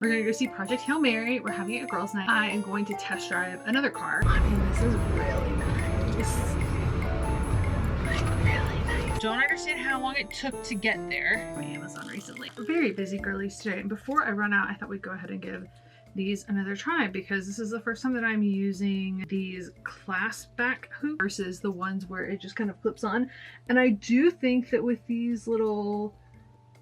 We're gonna go see Project Hail Mary. We're having a girls' night. I am going to test drive another car. I mean, this is really nice. Really nice. Don't understand how long it took to get there. On Amazon recently. We're very busy girlies today. And before I run out, I thought we'd go ahead and give these another try because this is the first time that I'm using these clasp back hoops versus the ones where it just kind of clips on. And I do think that with these little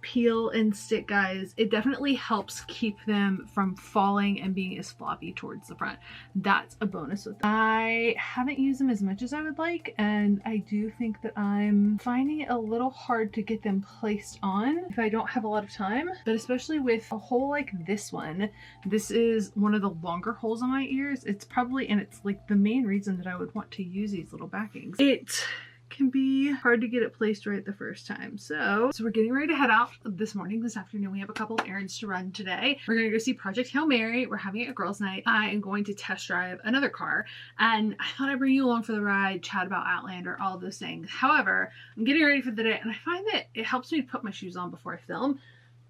peel and stick guys, it definitely helps keep them from falling and being as floppy towards the front. That's a bonus with them. I haven't used them as much as I would like, and I do think that I'm finding it a little hard to get them placed on if I don't have a lot of time, but especially with a hole like this one. This is one of the longer holes on my ears. It's probably, and it's like the main reason that I would want to use these little backings. It can be hard to get it placed right the first time. So we're getting ready to head out this afternoon. We have a couple of errands to run today. We're gonna go see Project Hail Mary. We're having a girls' night. I am going to test drive another car, and I thought I'd bring you along for the ride, chat about Outlander, all of those things. However, I'm getting ready for the day, and I find that it helps me to put my shoes on before I film.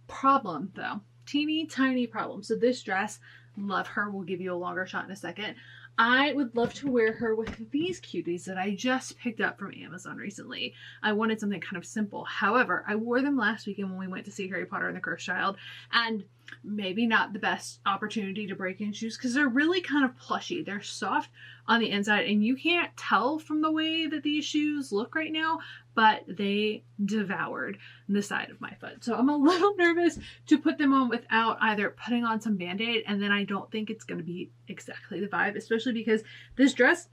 Problem though, teeny tiny problem. So this dress, love her, we'll give you a longer shot in a second. I would love to wear her with these cuties that I just picked up from Amazon recently. I wanted something kind of simple. However, I wore them last weekend when we went to see Harry Potter and the Cursed Child, and maybe not the best opportunity to break in shoes because they're really kind of plushy. They're soft on the inside, and you can't tell from the way that these shoes look right now, but they devoured the side of my foot. So I'm a little nervous to put them on without either putting on some Band-Aid, and then I don't think it's going to be exactly the vibe, especially because this dress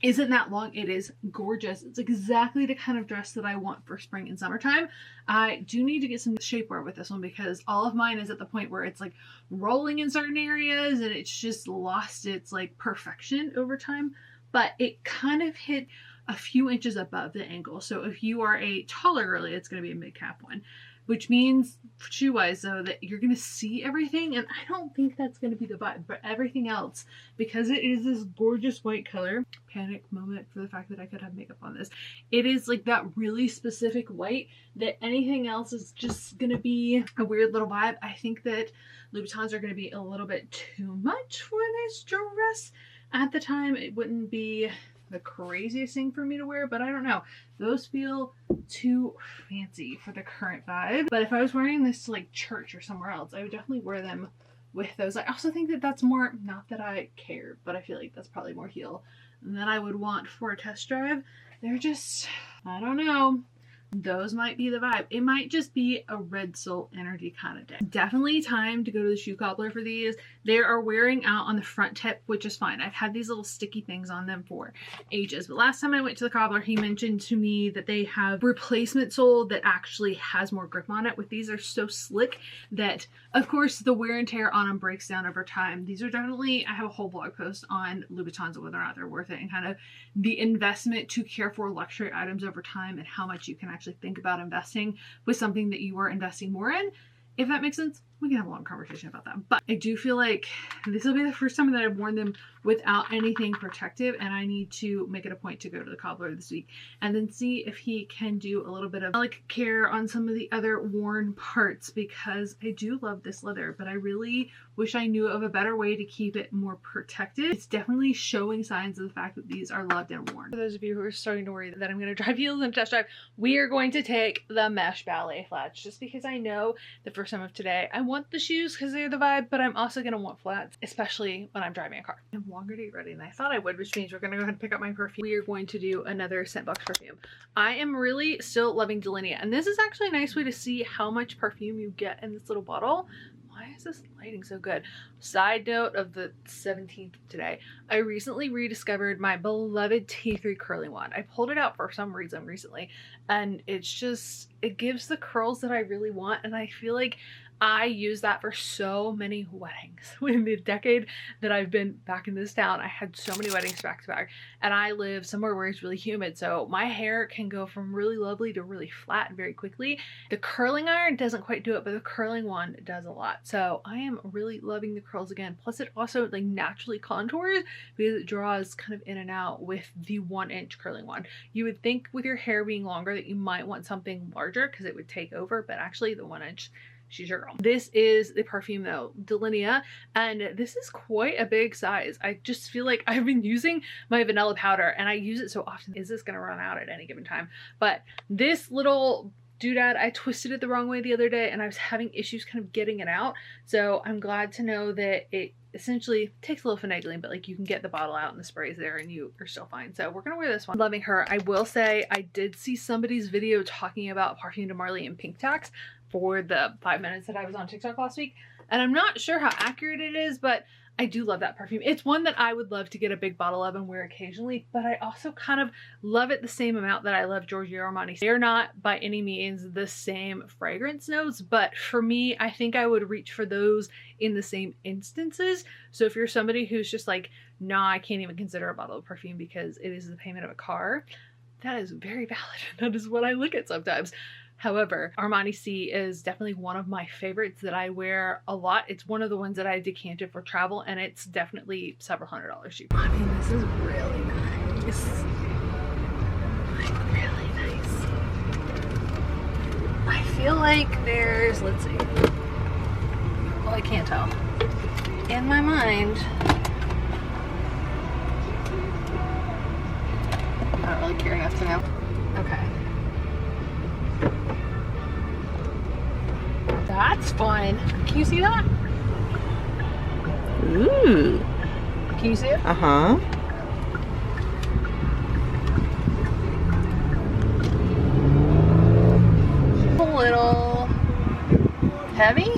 isn't that long. It is gorgeous. It's exactly the kind of dress that I want for spring and summertime. I do need to get some shapewear with this one because all of mine is at the point where it's like rolling in certain areas and it's just lost its like perfection over time. But it kind of hit a few inches above the ankle. So if you are a taller girly, it's going to be a mid-calf one, which means shoe-wise though that you're going to see everything, and I don't think that's going to be the vibe. But everything else, because it is this gorgeous white color, panic moment for the fact that I could have makeup on this, it is like that really specific white that anything else is just going to be a weird little vibe. I think that Louboutins are going to be a little bit too much for this dress. At the time, it wouldn't be the craziest thing for me to wear, but I don't know. Those feel too fancy for the current vibe. But if I was wearing this to like church or somewhere else, I would definitely wear them with those. I also think that that's more, not that I care, but I feel like that's probably more heel than I would want for a test drive. They're just, I don't know. Those might be the vibe. It might just be a red soul energy kind of day. Definitely time to go to the shoe cobbler for these. They are wearing out on the front tip, which is fine. I've had these little sticky things on them for ages. But last time I went to the cobbler, he mentioned to me that they have replacement sole that actually has more grip on it. With these, are so slick that, of course, the wear and tear on them breaks down over time. These are definitely, I have a whole blog post on Louboutins and whether or not they're worth it and kind of the investment to care for luxury items over time and how much you can actually think about investing with something that you are investing more in. If that makes sense, we can have a long conversation about that. But I do feel like this will be the first time that I've worn them without anything protective, and I need to make it a point to go to the cobbler this week and then see if he can do a little bit of like care on some of the other worn parts, because I do love this leather, but I really wish I knew of a better way to keep it more protected. It's definitely showing signs of the fact that these are loved and worn. For those of you who are starting to worry that I'm going to drive heels and test drive, we are going to take the mesh ballet flats, just because I know the first time of today I want the shoes because they're the vibe, but I'm also going to want flats, especially when I'm driving a car. I have longer to get ready than I thought I would, which means we're going to go ahead and pick up my perfume. We are going to do another scent box perfume. I am really still loving Delinea, and this is actually a nice way to see how much perfume you get in this little bottle. Why is this lighting so good? Side note of the 17th today, I recently rediscovered my beloved T3 curling wand. I pulled it out for some reason recently, and it's just, it gives the curls that I really want, and I feel like I use that for so many weddings. In the decade that I've been back in this town, I had so many weddings back to back, and I live somewhere where it's really humid, so my hair can go from really lovely to really flat very quickly. The curling iron doesn't quite do it, but the curling wand does a lot. So I am really loving the curls again. Plus it also like naturally contours because it draws kind of in and out with the 1-inch curling wand. You would think with your hair being longer that you might want something larger because it would take over, but actually the 1-inch she's your girl. This is the perfume though, Delinea, and this is quite a big size. I just feel like I've been using my vanilla powder and I use it so often. Is this gonna run out at any given time? But this little doodad, I twisted it the wrong way the other day and I was having issues kind of getting it out. So I'm glad to know that it essentially takes a little finagling, but like you can get the bottle out and the spray's there and you are still fine. So we're gonna wear this one. Loving her. I will say I did see somebody's video talking about Parfum de Marly and Pink Tax for the 5 minutes that I was on TikTok last week. And I'm not sure how accurate it is, but I do love that perfume. It's one that I would love to get a big bottle of and wear occasionally, but I also kind of love it the same amount that I love Giorgio Armani. They're not by any means the same fragrance notes, but for me, I think I would reach for those in the same instances. So if you're somebody who's just like, nah, I can't even consider a bottle of perfume because it is the payment of a car, that is very valid. That is what I look at sometimes. However, Armani C is definitely one of my favorites that I wear a lot. It's one of the ones that I decanted for travel and it's definitely several $100s cheaper. I mean, this is really nice. Like really nice. I feel like there's, let's see. Well, I can't tell. In my mind, I don't really care enough to know. Okay. That's fun. Can you see that? Ooh. Can you see it? Uh-huh. A little heavy?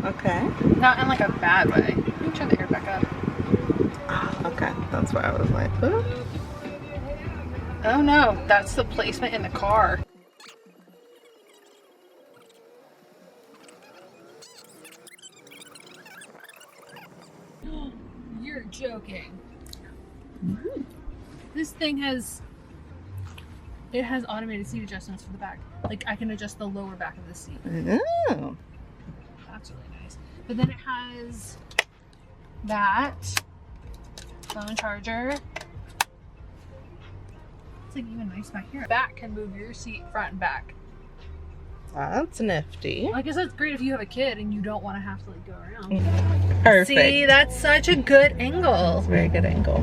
Okay. Not in like a bad way. Let me turn the air back up. Okay. That's why I was like, ooh. Oh no, that's the placement in the car. You're joking. Mm-hmm. This thing has automated seat adjustments for the back. Like I can adjust the lower back of the seat. Oh. That's really nice. But then it has that phone charger. It's like even nice back here. Back can move your seat front and back. That's nifty. I guess that's great if you have a kid and you don't want to have to like go around. Perfect. See, that's such a good angle. It's a very good angle.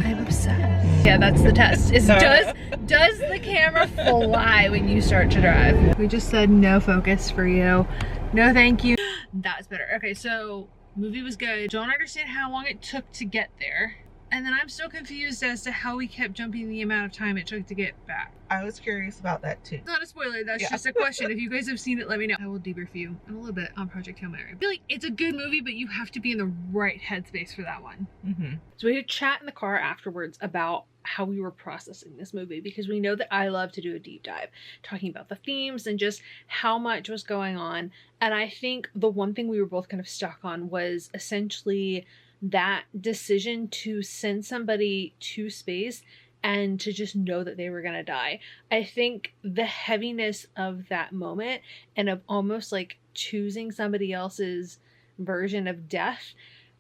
I'm obsessed. Yeah, that's the test. Is does the camera fly when you start to drive? We just said no focus for you. No thank you. That's better. Okay, so movie was good. Don't understand how long it took to get there. And then I'm still confused as to how we kept jumping the amount of time it took to get back. I was curious about that too. It's not a spoiler, that's just a question. If you guys have seen it, let me know. I will debrief you in a little bit on Project Hail Mary. I feel like it's a good movie, but you have to be in the right headspace for that one. Mm-hmm. So we had a chat in the car afterwards about how we were processing this movie, because we know that I love to do a deep dive, talking about the themes and just how much was going on. And I think the one thing we were both kind of stuck on was essentially that decision to send somebody to space and to just know that they were going to die. I think the heaviness of that moment and of almost like choosing somebody else's version of death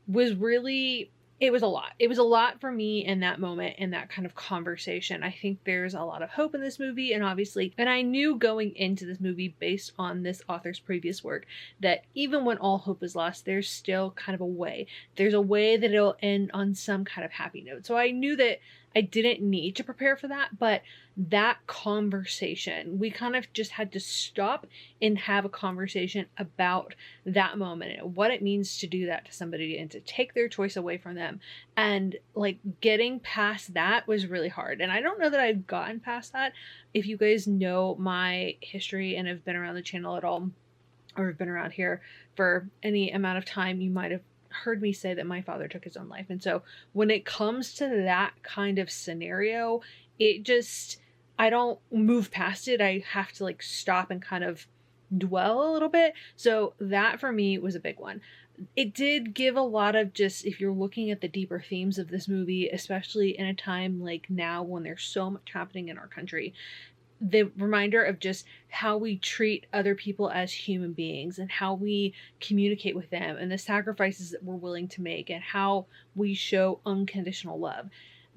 was really, it was a lot. It was a lot for me in that moment, in that kind of conversation. I think there's a lot of hope in this movie, and obviously, and I knew going into this movie based on this author's previous work that even when all hope is lost, there's still kind of a way. There's a way that it'll end on some kind of happy note. So I knew that I didn't need to prepare for that, but that conversation, we kind of just had to stop and have a conversation about that moment and what it means to do that to somebody and to take their choice away from them. And like getting past that was really hard. And I don't know that I've gotten past that. If you guys know my history and have been around the channel at all, or have been around here for any amount of time, you might have heard me say that my father took his own life. And so when it comes to that kind of scenario, it just, I don't move past it. I have to like stop and kind of dwell a little bit. So that for me was a big one. It did give a lot of just, if you're looking at the deeper themes of this movie, especially in a time like now when there's so much happening in our country, the reminder of just how we treat other people as human beings and how we communicate with them and the sacrifices that we're willing to make and how we show unconditional love.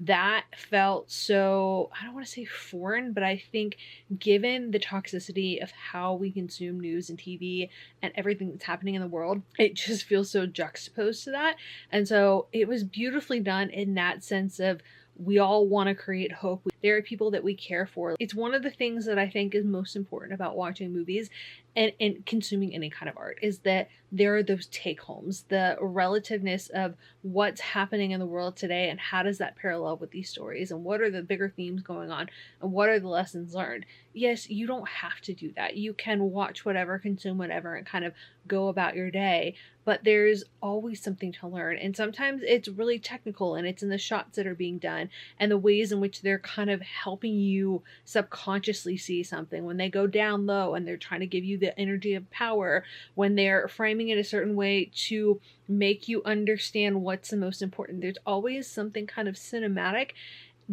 that felt so, I don't want to say foreign, but I think given the toxicity of how we consume news and TV and everything that's happening in the world, it just feels so juxtaposed to that. And so it was beautifully done in that sense of, we all want to create hope. There are people that we care for. It's one of the things that I think is most important about watching movies and consuming any kind of art, is that there are those take homes, the relativeness of what's happening in the world today and how does that parallel with these stories, and what are the bigger themes going on, and what are the lessons learned. Yes, you don't have to do that. You can watch whatever, consume whatever, and kind of go about your day, but there's always something to learn. And sometimes it's really technical, and it's in the shots that are being done and the ways in which they're kind of helping you subconsciously see something. When they go down low and they're trying to give you the energy of power, when they're framing it a certain way to make you understand what's the most important. There's always something kind of cinematic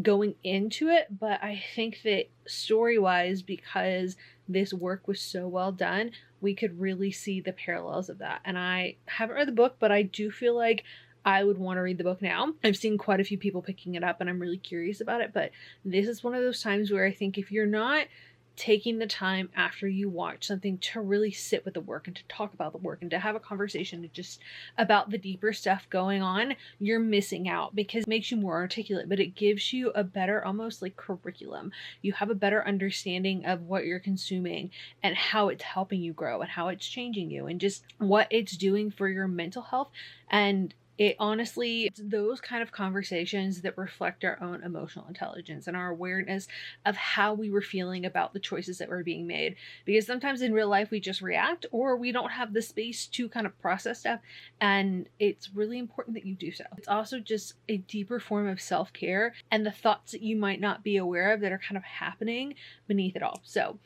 going into it. But I think that story-wise, because this work was so well done, we could really see the parallels of that. And I haven't read the book, but I do feel like I would want to read the book now. I've seen quite a few people picking it up and I'm really curious about it, but this is one of those times where I think if you're not taking the time after you watch something to really sit with the work and to talk about the work and to have a conversation just about the deeper stuff going on, you're missing out, because it makes you more articulate, but it gives you a better, almost like curriculum. You have a better understanding of what you're consuming and how it's helping you grow and how it's changing you and just what it's doing for your mental health. And it honestly, it's those kind of conversations that reflect our own emotional intelligence and our awareness of how we were feeling about the choices that were being made. Because sometimes in real life we just react, or we don't have the space to kind of process stuff. And it's really important that you do so. It's also just a deeper form of self-care and the thoughts that you might not be aware of that are kind of happening beneath it all. So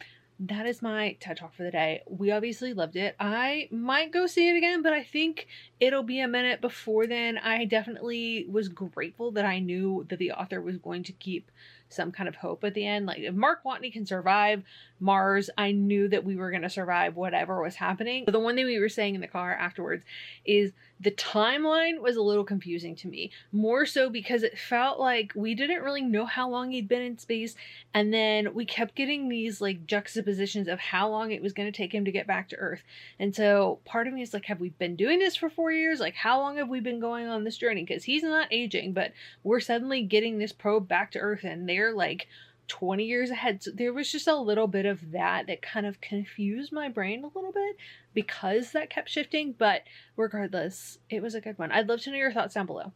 that is my TED Talk for the day. We obviously loved it. I might go see it again, but I think it'll be a minute before then. I definitely was grateful that I knew that the author was going to keep some kind of hope at the end. Like, if Mark Watney can survive Mars, I knew that we were going to survive whatever was happening. But the one thing we were saying in the car afterwards is the timeline was a little confusing to me, more so because it felt like we didn't really know how long he'd been in space, and then we kept getting these like juxtapositions of how long it was going to take him to get back to Earth. And so part of me is like, have we been doing this for 4 years? Like, how long have we been going on this journey? Because he's not aging, but we're suddenly getting this probe back to Earth and they're like 20 years ahead. So there was just a little bit of that kind of confused my brain a little bit because that kept shifting. But regardless, it was a good one. I'd love to know your thoughts down below.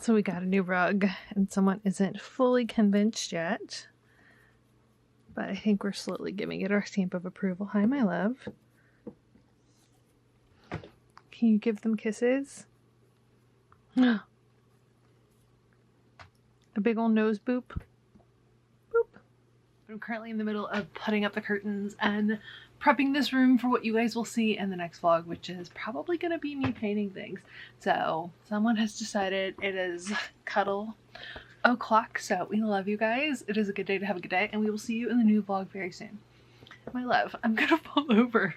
So we got a new rug and someone isn't fully convinced yet, but I think we're slowly giving it our stamp of approval. Hi, my love. Can you give them kisses? A big old nose boop. Boop. I'm currently in the middle of putting up the curtains and prepping this room for what you guys will see in the next vlog, which is probably going to be me painting things. So someone has decided it is cuddle o'clock, so we love you guys. It is a good day to have a good day, and we will see you in the new vlog very soon. My love, I'm gonna fall over.